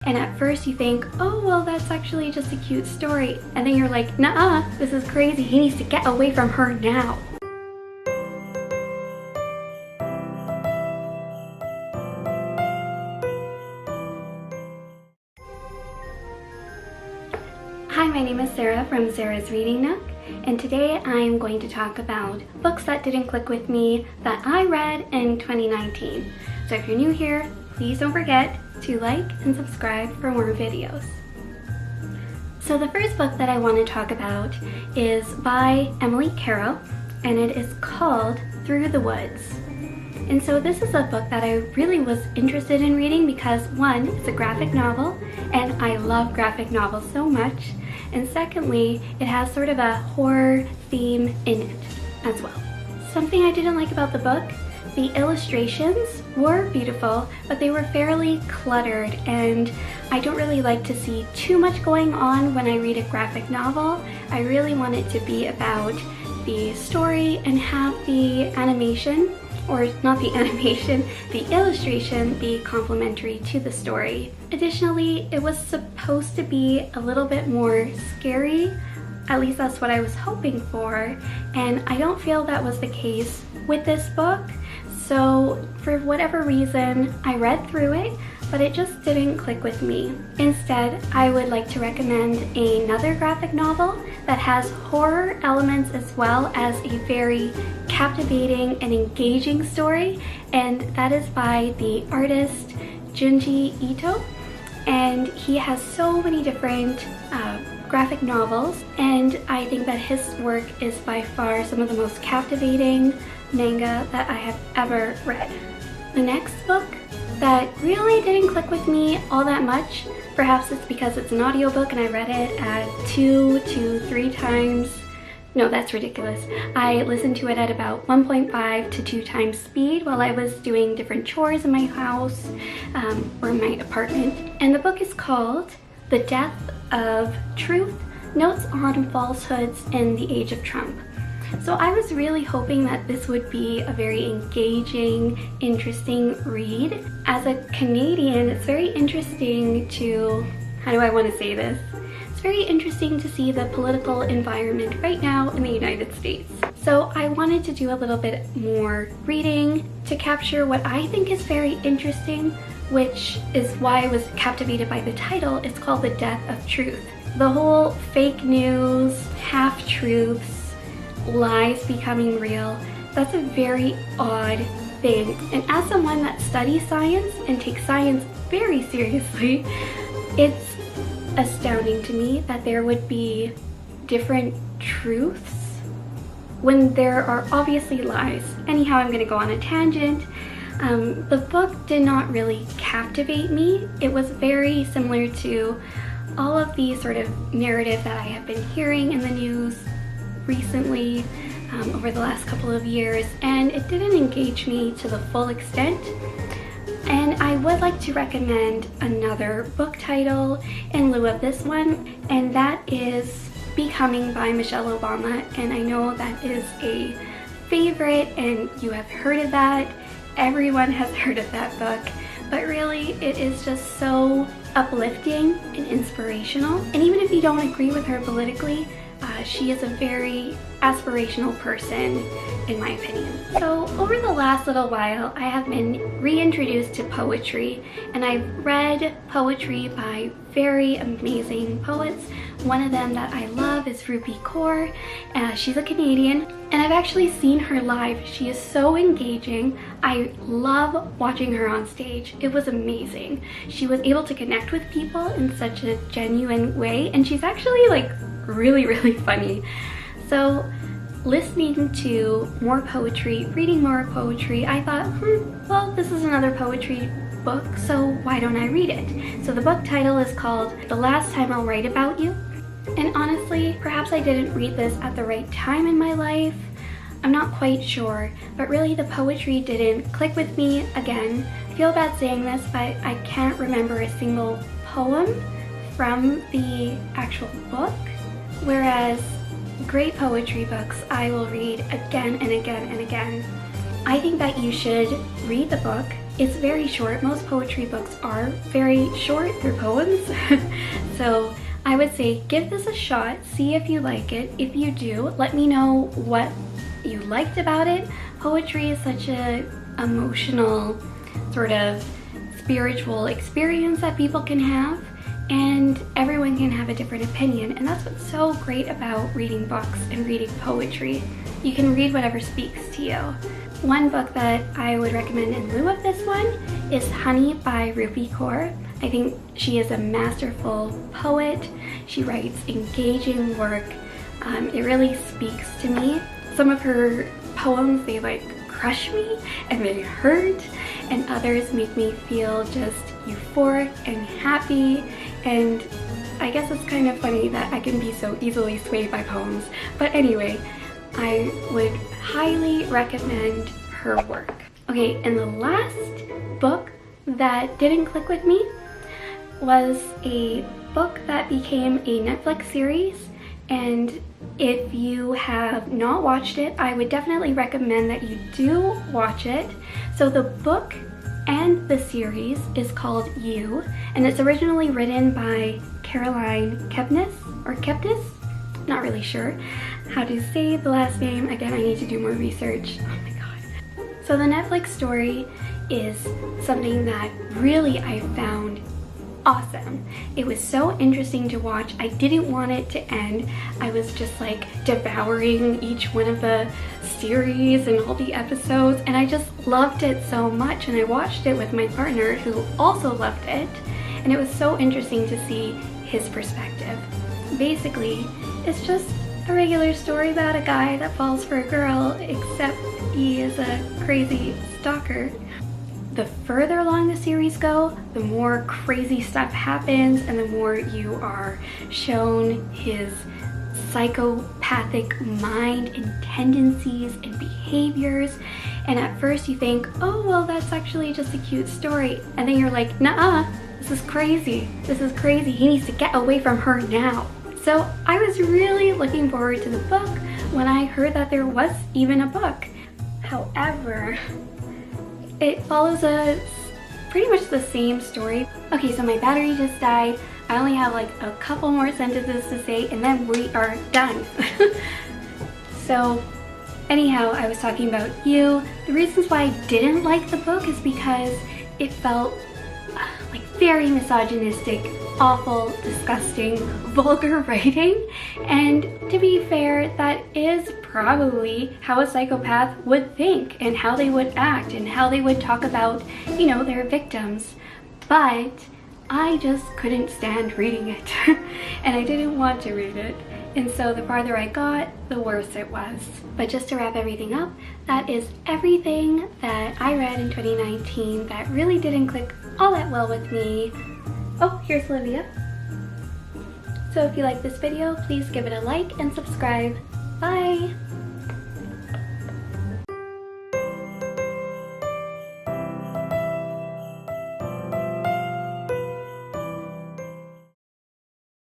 and at first you think, oh well, that's actually just a cute story, and then you're like, nah, this is crazy, he needs to get away from her now. Hi, my name is Sara from Sara's Reading Nook, and today I'm going to talk about books that didn't click with me that I read in 2019. So if you're new here, please don't forget to like and subscribe for more videos. So the first book that I want to talk about is by Emily Carroll, and it is called Through the Woods. And so this is a book that I really was interested in reading because one, it's a graphic novel, and I love graphic novels so much. And secondly, it has sort of a horror theme in it as well. Something I didn't like about the book, the illustrations were beautiful, but they were fairly cluttered, and I don't really like to see too much going on when I read a graphic novel. I really want it to be about the story and have the animation, or not the animation, the illustration be complementary to the story. Additionally, it was supposed to be a little bit more scary, at least that's what I was hoping for, and I don't feel that was the case with this book. So for whatever reason, I read through it, but it just didn't click with me. Instead, I would like to recommend another graphic novel that has horror elements as well as a very captivating and engaging story, and that is by the artist Junji, and he has so many different graphic novels, and I think that his work is by far some of the most captivating manga that I have ever read. The next book that really didn't click with me all that much, perhaps it's because it's an audiobook and I read it at 2 to 3 times. No, that's ridiculous. I listened to it at about 1.5 to 2 times speed while I was doing different chores in my house or my apartment. And the book is called The Death of Truth, Notes on Falsehoods in the Age of Trump. So I was really hoping that this would be a very engaging, interesting read. As a Canadian, it's very interesting to, how do I want to say this? It's very interesting to see the political environment right now in the United States. So I wanted to do a little bit more reading to capture what I think is very interesting, which is why I was captivated by the title. It's called The Death of Truth. The whole fake news, half-truths, lies becoming real, that's a very odd thing. And as someone that studies science and takes science very seriously, it's astounding to me that there would be different truths when there are obviously lies. Anyhow, I'm going to go on a tangent. The book did not really captivate me. It was very similar to all of the sort of narrative that I have been hearing in the news recently over the last couple of years, and it didn't engage me to the full extent. And I would like to recommend another book title in lieu of this one, and that is Becoming by Michelle Obama. And I know that is a favorite and you have heard of that. Everyone has heard of that book, but really it is just so uplifting and inspirational. And even if you don't agree with her politically, she is a very aspirational person, in my opinion. So over the last little while, I have been reintroduced to poetry, and I've read poetry by very amazing poets. One of them that I love is Rupi Kaur. She's a Canadian, and I've actually seen her live. She is so engaging. I love watching her on stage. It was amazing. She was able to connect with people in such a genuine way, and she's actually like really funny. So listening to more poetry, reading more poetry, I thought, well, this is another poetry book, so why don't I read it? So the book title is called The Last Time I'll Write About You. And honestly, perhaps I didn't read this at the right time in my life. I'm not quite sure, but really the poetry didn't click with me. Again, I feel bad saying this, but I can't remember a single poem from the actual book. Whereas great poetry books I will read again and again and again. I think that you should read the book, it's very short. Most poetry books are very short, they're poems. So I would say give this a shot, see if you like it. If you do, let me know what you liked about it. Poetry is such a emotional, sort of spiritual experience that people can have, and everyone can have a different opinion, and that's what's so great about reading books and reading poetry. You can read whatever speaks to you. One book that I would recommend in lieu of this one is Honey by Rupi Kaur. I think she is a masterful poet. She writes engaging work. It really speaks to me. Some of her poems, they like crush me and they hurt, and others make me feel just euphoric and happy. And I guess it's kind of funny that I can be so easily swayed by poems. But anyway, I would highly recommend her work. Okay, and the last book that didn't click with me was a book that became a Netflix series, and if you have not watched it, I would definitely recommend that you do watch it. So the book and the series is called You, and it's originally written by Caroline Kepnes, or Kepnes? Not really sure how to say the last name. Again, I need to do more research. Oh my god. So the Netflix story is something that really I found awesome. It was so interesting to watch. I didn't want it to end. I was just like devouring each one of the series and all the episodes, and I just loved it so much, and I watched it with my partner who also loved it, and it was so interesting to see his perspective. Basically, it's just a regular story about a guy that falls for a girl, except he is a crazy stalker. The further along the series go, the more crazy stuff happens, and the more you are shown his psychopathic mind and tendencies and behaviors. And at first you think, oh well, that's actually just a cute story, and then you're like, nah, this is crazy. This is crazy. He needs to get away from her now. So I was really looking forward to the book when I heard that there was even a book. However, it follows pretty much the same story. Okay, so my battery just died. I only have like a couple more sentences to say, and then we are done. So anyhow, I was talking about You. The reasons why I didn't like the book is because it felt like very misogynistic, awful, disgusting, vulgar writing. And to be fair, that is probably how a psychopath would think, and how they would act, and how they would talk about, you know, their victims. But I just couldn't stand reading it, and I didn't want to read it. And so the farther I got, the worse it was. But just to wrap everything up, that is everything that I read in 2019 that really didn't click all that well with me. Oh, here's Olivia. So if you like this video, please give it a like and subscribe. Bye!